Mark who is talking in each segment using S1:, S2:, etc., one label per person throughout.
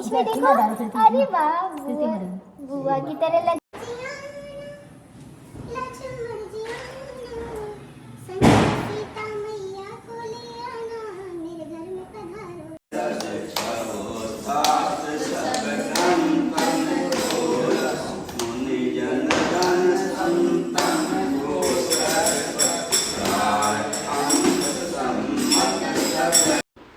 S1: इसमें देखो, अरे वाह, बुआ की तरह लग।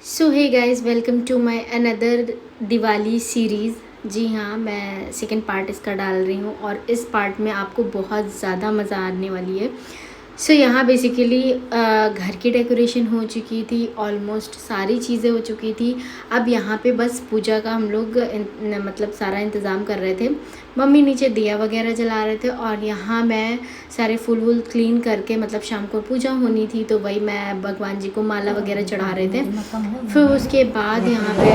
S2: So hey guys, welcome to my another Diwali series. जी हाँ, मैं सेकंड पार्ट इसका डाल रही हूँ और इस पार्ट में आपको बहुत ज़्यादा मज़ा आने वाली है। सो यहाँ बेसिकली घर की डेकोरेशन हो चुकी थी, ऑलमोस्ट सारी चीज़ें हो चुकी थी। अब यहाँ पे बस पूजा का हम लोग मतलब सारा इंतज़ाम कर रहे थे। मम्मी नीचे दिया वगैरह जला रहे थे और यहाँ मैं सारे फूल वूल क्लीन करके, मतलब शाम को पूजा होनी थी तो वही मैं भगवान जी को माला वगैरह चढ़ा रहे थे। फिर उसके बाद यहाँ पे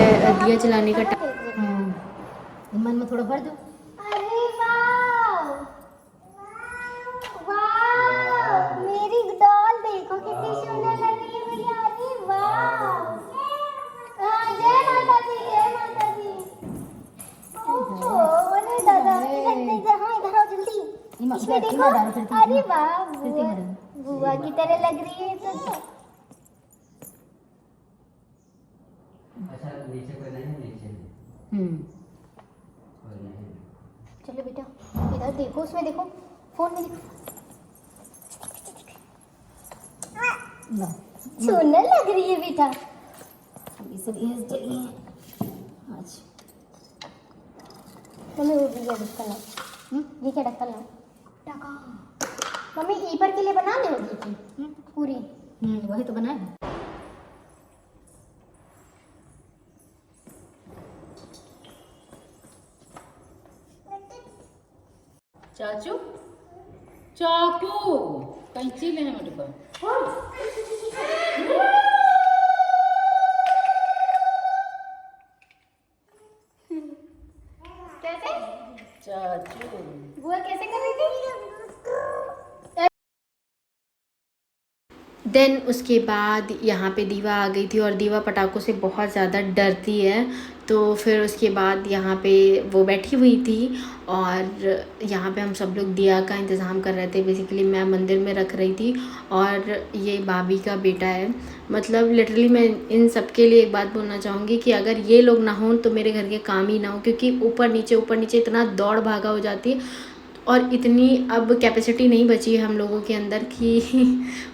S2: दिया जलाने का
S1: मन में थोड़ा भर दो। अरे वाह, वाह, मेरी डॉल देखो कितनी सुंदर लग रही है भैया। अरे वाह, जय माता दी, जय माता दी। ओहो, अरे दादा, इधर हाँ, इधर आओ जल्दी। इसमें देखो, अरे वाह, बुआ की तरह लग रही है तो।
S3: अच्छा, नीचे कोई नहीं है, नीचे कोई नहीं।
S1: चलो बेटा, इधर देखो, उसमें देखो, फोन में देखो। सुंदर लग रही है बेटा।
S2: ये सब ये चाहिए आज।
S1: मम्मी वो भी ढक्कन लाओ। ये क्या ढक्कन लाओ? टका। मम्मी ईपर के लिए बना ले होगी पूरी।
S2: वही तो बनाया है।
S4: चाचू, चाकू कैंची लेने मेरे को।
S1: कैसे?
S4: चाचू
S1: बुआ कैसे कर रही थी?
S2: देन उसके बाद यहाँ पे दीवा आ गई थी और दीवा पटाखों से बहुत ज़्यादा डरती है। तो फिर उसके बाद यहाँ पे वो बैठी हुई थी और यहाँ पे हम सब लोग दिया का इंतज़ाम कर रहे थे। बेसिकली मैं मंदिर में रख रही थी और ये भाभी का बेटा है। मतलब लिटरली मैं इन सब के लिए एक बात बोलना चाहूँगी कि अगर ये लोग ना हों तो मेरे घर के काम ही ना हो, क्योंकि ऊपर नीचे इतना दौड़ भागा हो जाती है और इतनी अब कैपेसिटी नहीं बची है हम लोगों के अंदर कि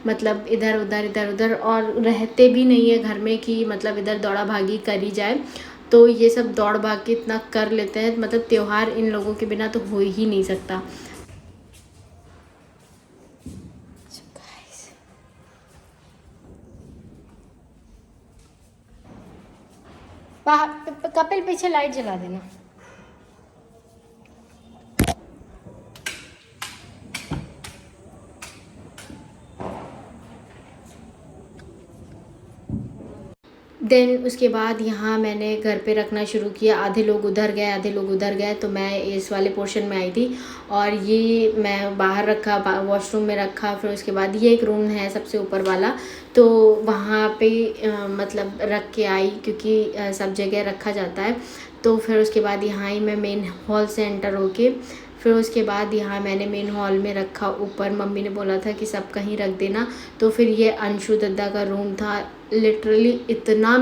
S2: मतलब इधर उधर और रहते भी नहीं है घर में कि मतलब इधर दौड़ा भागी करी जाए। तो ये सब दौड़ भाग के इतना कर लेते हैं, मतलब त्यौहार इन लोगों के बिना तो हो ही नहीं सकता। कपिल पीछे लाइट जला देना। देन उसके बाद यहाँ मैंने घर पे रखना शुरू किया। आधे लोग उधर गए तो मैं इस वाले पोर्शन में आई थी और ये मैं बाहर रखा, वॉशरूम में रखा। फिर उसके बाद ये एक रूम है सबसे ऊपर वाला, तो वहाँ पे मतलब रख के आई, क्योंकि सब जगह रखा जाता है। तो फिर उसके बाद यहाँ ही मैं मेन हॉल से एंटर होके फिर उसके बाद यहाँ मैंने मेन हॉल में रखा। ऊपर मम्मी ने बोला था कि सब कहीं रख देना, तो फिर ये अंशु दद्दा का रूम था। लिटरली इतना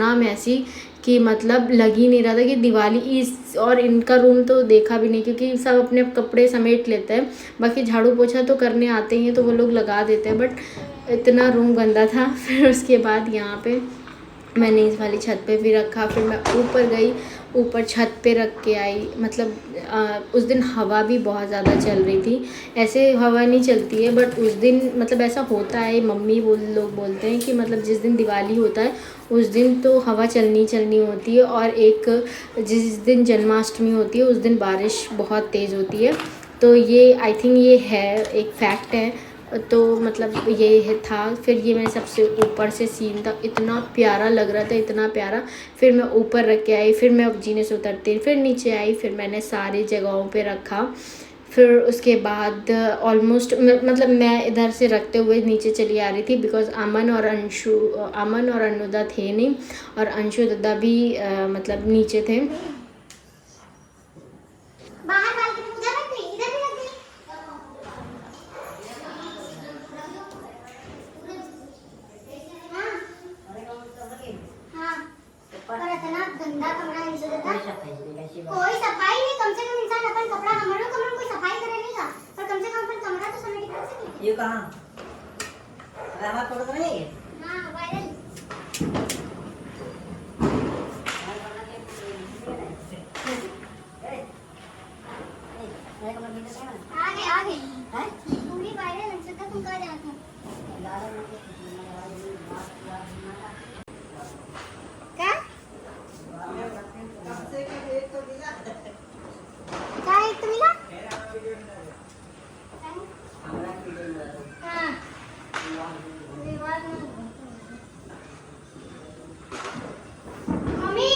S2: मैसी कि मतलब लग ही नहीं रहा था कि दिवाली इस, और इनका रूम तो देखा भी नहीं क्योंकि सब अपने कपड़े समेट लेते हैं। बाकी झाड़ू पोछा तो करने आते हैं तो वो लोग लगा देते हैं, बट इतना रूम गंदा था। फिर उसके बाद यहाँ पे मैंने इस वाली छत पे भी रखा। फिर मैं ऊपर गई, ऊपर छत पे रख के आई। मतलब उस दिन हवा भी बहुत ज़्यादा चल रही थी। ऐसे हवा नहीं चलती है बट उस दिन मतलब ऐसा होता है। मम्मी लोग बोलते हैं कि मतलब जिस दिन दिवाली होता है उस दिन तो हवा चलनी होती है, और एक जिस दिन जन्माष्टमी होती है उस दिन बारिश बहुत तेज़ होती है। तो ये आई थिंक ये है एक फैक्ट है। तो मतलब ये था। फिर ये मैंने सबसे ऊपर से सीन था, इतना प्यारा लग रहा था, इतना प्यारा। फिर मैं ऊपर रख के आई, फिर मैं जीने से उतरती, फिर नीचे आई, फिर मैंने सारी जगहों पे रखा। फिर उसके बाद ऑलमोस्ट मतलब मैं इधर से रखते हुए नीचे चली आ रही थी, बिकॉज़ अमन और अनुदा थे नहीं, और अंशु दादा भी मतलब नीचे थे।
S1: बाहर बालकनी उधर रख दी, इधर भी रख दी। हाँ हाँ, पर इतना गंदा कमरा है इसे देता। कोई सफाई नहीं, कम से कम इंसान अपन कपड़ा हमारे कमरे में कोई सफाई करे नहीं का, पर कम से कम अपन कमरा तो समेट कर सके।
S5: ये कहाँ? रामा फोटो तो नहीं है?
S1: हाँ वायरल। आगे पूरी वायरल है, सदा तुम कहाँ जाते हो? क्या? क्या एक तो मिला? हाँ। विवाद में। मम्मी,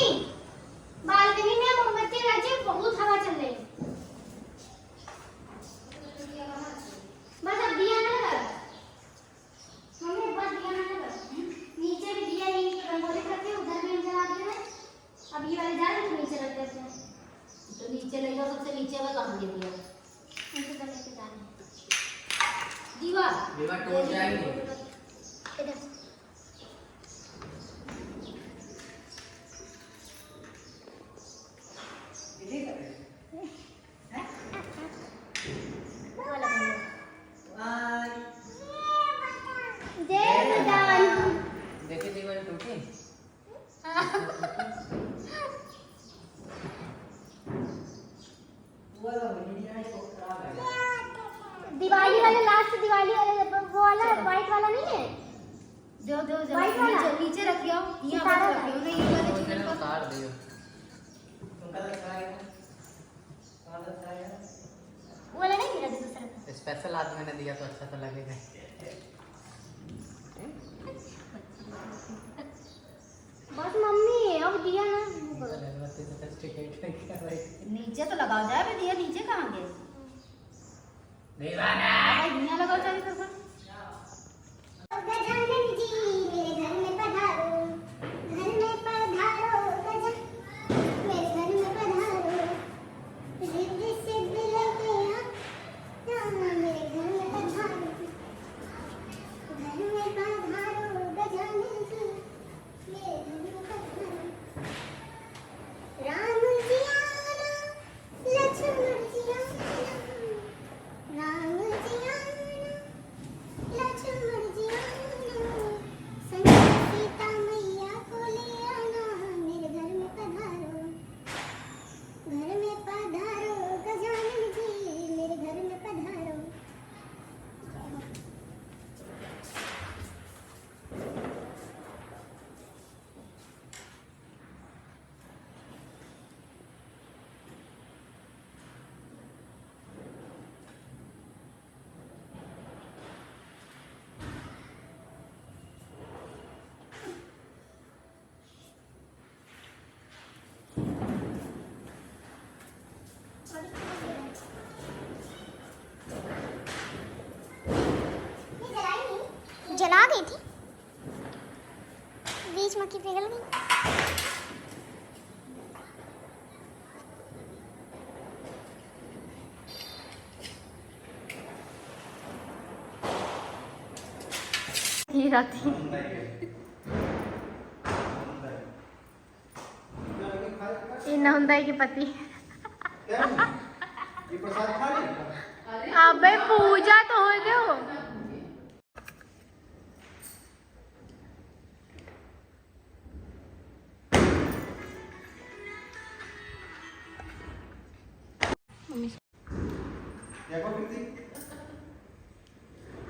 S1: बालकनी में मोमबत्ती रखी, बहुत हवा चल रही है। बस अब दिया ना लगा। मम्मी बस दिया ना लगा। नीचे भी दिया ही रंगोली करके उधर भी जला दिया है। अब ये वाले जाल तो नीचे रख देते हैं।
S4: तो नीचे ले जाओ, सबसे नीचे वाला कहाँ दे दिया?
S1: नीचे तो लेके जाना है।
S4: दीवार
S3: टूट जाएगी।
S1: इधर। वाला बंद। जय मैदान।
S3: देखिए दीवार टूटी।
S1: दिवाली वाले लास्ट दिवाली वाले वो वाला व्हाइट वाला नहीं है?
S4: जो
S1: White वाला?
S4: नीचे रख आओ, यहाँ
S1: सितारा
S4: रख आओ, नहीं ये वाले
S3: वो
S4: चिकन
S3: जरा
S4: का
S3: उतार दियो।
S1: वो वाला नहीं मिला दूसरा।
S3: स्पेशल आदमी ने दिया तो अच्छा तो लगेगा।
S1: बस मम्मी अब दिया ना।
S3: अगरबत्ती से टिकट क्या भाई?
S4: नीचे तो लगाओ जाए, मैं दिया नीचे कहाँ गया?
S3: दीवाना।
S4: यहाँ लगाओ जाए फिर।
S1: गजानन जी मेरे घर में पधारो, घर में पधारो गजानन, मेरे घर में पधारो, रिद्धि सिद्धि लेके आ, मेरे घर में पधारो, घर में पधारो गजानन जी, मेरे घर में पधारो। राम जी आना, लक्ष्मण जी आना, राम जी आना, लक्ष्मण जी आना, संग सीता मैया को ले आना, मेरे घर में पधारो, गजानन जी, मेरे घर में पधारो। जला गई थी, बीच में की पिघल गई।
S2: ये राती ये नहुंदाई के पति। अबे पूजा तो हो दो।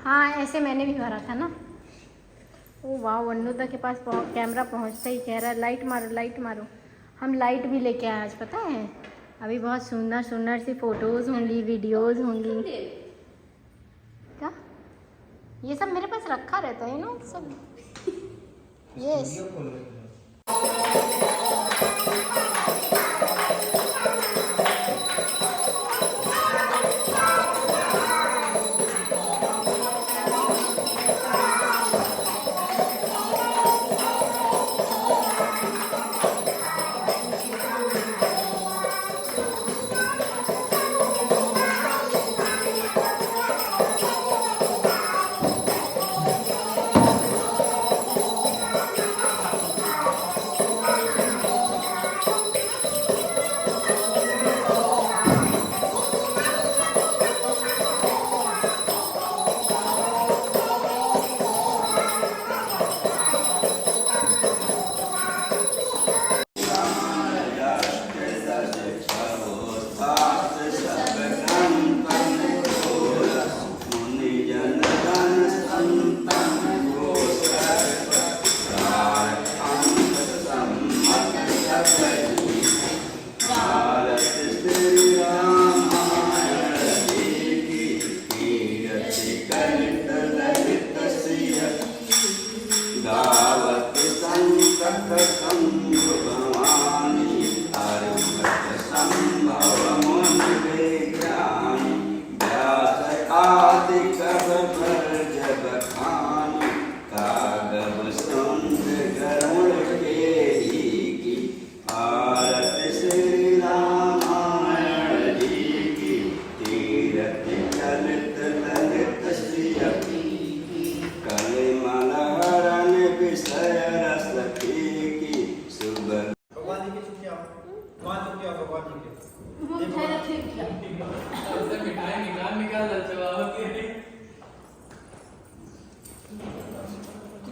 S2: हाँ ऐसे मैंने भी भरा था ना। ओ वाह, वन्नुदा के पास कैमरा पहुंचता ही कह रहा है लाइट मारो लाइट मारो। हम लाइट भी लेके आए आज, पता है। अभी बहुत सुंदर सुंदर सी फोटोज होंगी, वीडियोस होंगी। क्या ये सब मेरे पास रखा रहता है ना सब। यस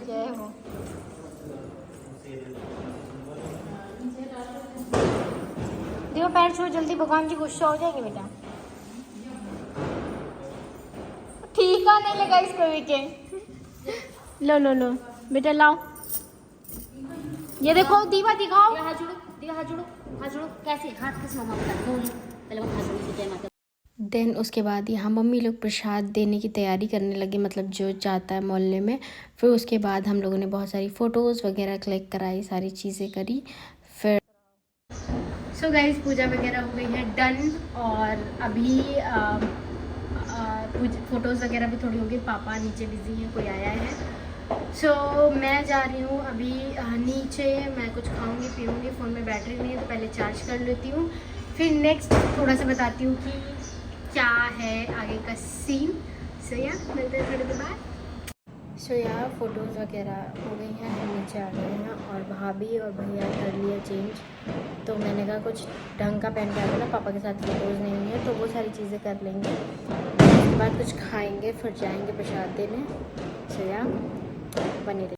S2: जय हो। देखो पैर छो जल्दी, भगवान जी गुस्सा हो जाएंगे बेटा। ठीक है नहीं लगा इसको वीकेंड। लो लो लो बेटा लाओ, ये देखो दीवा दिखाओ।
S4: हाथ जोड़ो, दिया हाथ जोड़ो, हाथ जोड़ो। कैसे हाथ किस मामा बता दो, पहले वो हाथ जोड़ो से जय माता।
S2: देन उसके बाद यहाँ मम्मी लोग प्रसाद देने की तैयारी करने लगे, मतलब जो जाता है मोहल्ले में। फिर उसके बाद हम लोगों ने बहुत सारी फ़ोटोज़ वगैरह क्लिक कराई, सारी चीज़ें करी। फिर सो गाइस पूजा वगैरह हो गई है डन, और अभी फ़ोटोज़ वगैरह भी थोड़ी हो गई। पापा नीचे बिज़ी हैं, कोई आया है। सो मैं जा रही हूँ अभी नीचे, मैं कुछ खाऊंगी पीऊँगी। फ़ोन में बैटरी नहीं है तो पहले चार्ज कर लेती हूँ, फिर नेक्स्ट थोड़ा सा बताती हूँ कि क्या है आगे का सीन। सो या मिलते हैं थोड़ी देर बाद। सो या फ़ोटोज़ वगैरह हो गई हैं, हम नीचे आ गए हैं और भाभी और भैया कर लिया चेंज। तो मैंने कहा कुछ ढंग का पहन के आया ना, पापा के साथ फ़ोटोज़ नहीं हुई है तो वो सारी चीज़ें कर लेंगे। उसके बाद कुछ खाएंगे, फिर जाएंगे प्रसाद देने। सो या बने रहे।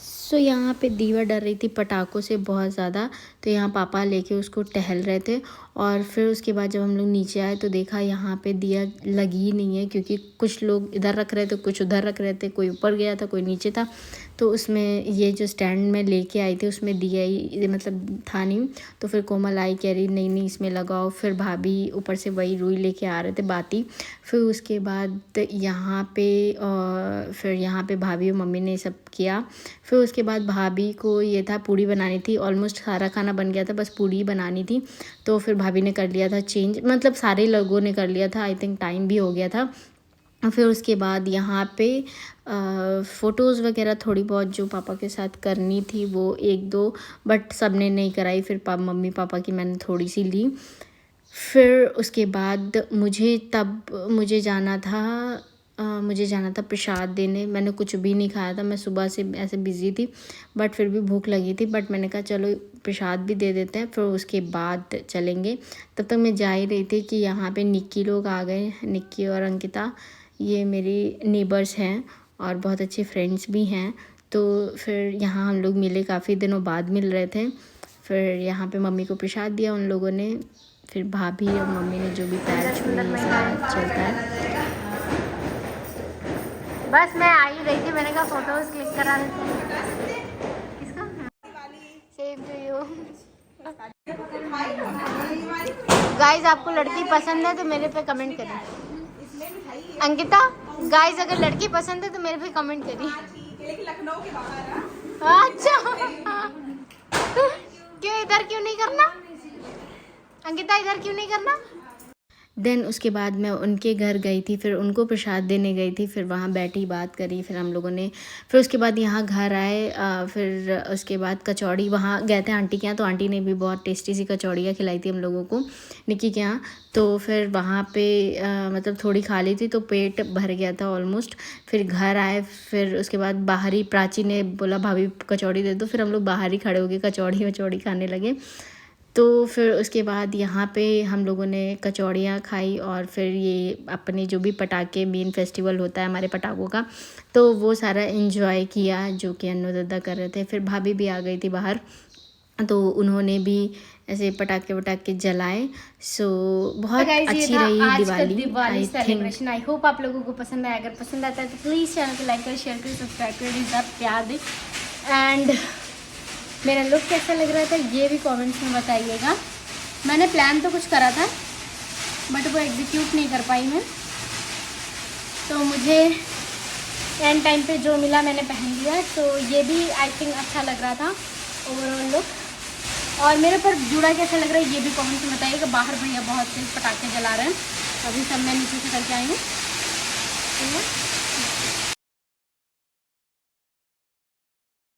S2: सो यहाँ पे दीवा डर रही थी पटाखों से बहुत ज़्यादा, तो यहाँ पापा लेके उसको टहल रहे थे। और फिर उसके बाद जब हम लोग नीचे आए तो देखा यहाँ पे दिया लगी ही नहीं है, क्योंकि कुछ लोग इधर रख रहे थे, कुछ उधर रख रहे थे, कोई ऊपर गया था, कोई नीचे था। तो उसमें ये जो स्टैंड में लेके आई थी उसमें दिया ही मतलब था नहीं। तो फिर कोमल आई कह रही नहीं नहीं इसमें लगाओ। फिर भाभी ऊपर से वही रुई लेके आ रहे थे बाती। फिर उसके बाद यहाँ पे फिर यहाँ पे भाभी और मम्मी ने सब किया। फिर उसके बाद भाभी को ये था पूड़ी बनानी थी, ऑलमोस्ट सारा खाना बन गया था, बस पूड़ी बनानी थी। तो फिर भाभी ने कर लिया था चेंज, मतलब सारे लोगों ने कर लिया था, आई थिंक टाइम भी हो गया था। फिर उसके बाद यहाँ पे फ़ोटोज़ वगैरह थोड़ी बहुत जो पापा के साथ करनी थी वो एक दो, बट सब ने नहीं कराई। फिर मम्मी पापा की मैंने थोड़ी सी ली। फिर उसके बाद मुझे जाना था प्रसाद देने। मैंने कुछ भी नहीं खाया था, मैं सुबह से ऐसे बिज़ी थी, बट फिर भी भूख लगी थी। बट मैंने कहा चलो प्रसाद भी दे देते हैं, फिर उसके बाद चलेंगे। तब तक मैं जा ही रही थी कि यहाँ पे निक्की लोग आ गए, निक्की और अंकिता, ये मेरी नेबर्स हैं और बहुत अच्छे फ्रेंड्स भी हैं। तो फिर यहाँ हम लोग मिले, काफ़ी दिनों बाद मिल रहे थे। फिर यहाँ पे मम्मी को प्रसाद दिया उन लोगों ने। फिर भाभी और मम्मी ने जो भी पैर छुए चलता है। बस मैं आ ही रही थी, मैंने कहा फ़ोटोज़ क्लिक करा लेते हैं। किसका? Same to you. गाइस आपको लड़की पसंद है तो मेरे पे कमेंट करें। अंकिता गाइस अगर लड़की पसंद है तो मेरे पे कमेंट करिए।
S6: लखनऊ के बाहर।
S2: अच्छा क्यों इधर क्यों नहीं करना अंकिता, इधर क्यों नहीं करना? देन उसके बाद मैं उनके घर गई थी, फिर उनको प्रसाद देने गई थी। फिर वहाँ बैठी बात करी, फिर हम लोगों ने, फिर उसके बाद यहाँ घर आए। फिर उसके बाद कचौड़ी, वहाँ गए थे आंटी के यहाँ, तो आंटी ने भी बहुत टेस्टी सी कचौड़ियाँ खिलाई थी हम लोगों को निक्की के यहाँ। तो फिर वहाँ पे मतलब थोड़ी खा ली थी तो पेट भर गया था ऑलमोस्ट। फिर घर आए, फिर उसके बाद बाहर ही प्राची ने बोला भाभी कचौड़ी दे दो, फिर हम लोग बाहर ही खड़े हो गए कचौड़ी खाने लगे। तो फिर उसके बाद यहाँ पे हम लोगों ने कचौड़ियाँ खाई और फिर ये अपने जो भी पटाखे, मेन फेस्टिवल होता है हमारे पटाखों का, तो वो सारा एंजॉय किया जो कि अन्नू दादा कर रहे थे। फिर भाभी भी आ गई थी बाहर, तो उन्होंने भी ऐसे पटाखे जलाए। सो बहुत अच्छी रही दिवाली सेलिब्रेशन। आई होप आप लोगों को पसंद आया। अगर पसंद आता है तो प्लीज़ चैनल को लाइक करें, शेयर करें, सब्सक्राइब करें, प्यार दें। एंड मेरा लुक कैसा लग रहा था ये भी कमेंट्स में बताइएगा। मैंने प्लान तो कुछ करा था बट वो एग्जीक्यूट नहीं कर पाई मैं, तो मुझे एंड टाइम पे जो मिला मैंने पहन लिया। तो ये भी आई थिंक अच्छा लग रहा था ओवरऑल लुक। और मेरे पर जुड़ा कैसा लग रहा है ये भी कमेंट में बताइएगा। बाहर भैया बहुत तेज पटाखे जला रहे हैं, अभी सब मैं नीचे से करके आई हूँ।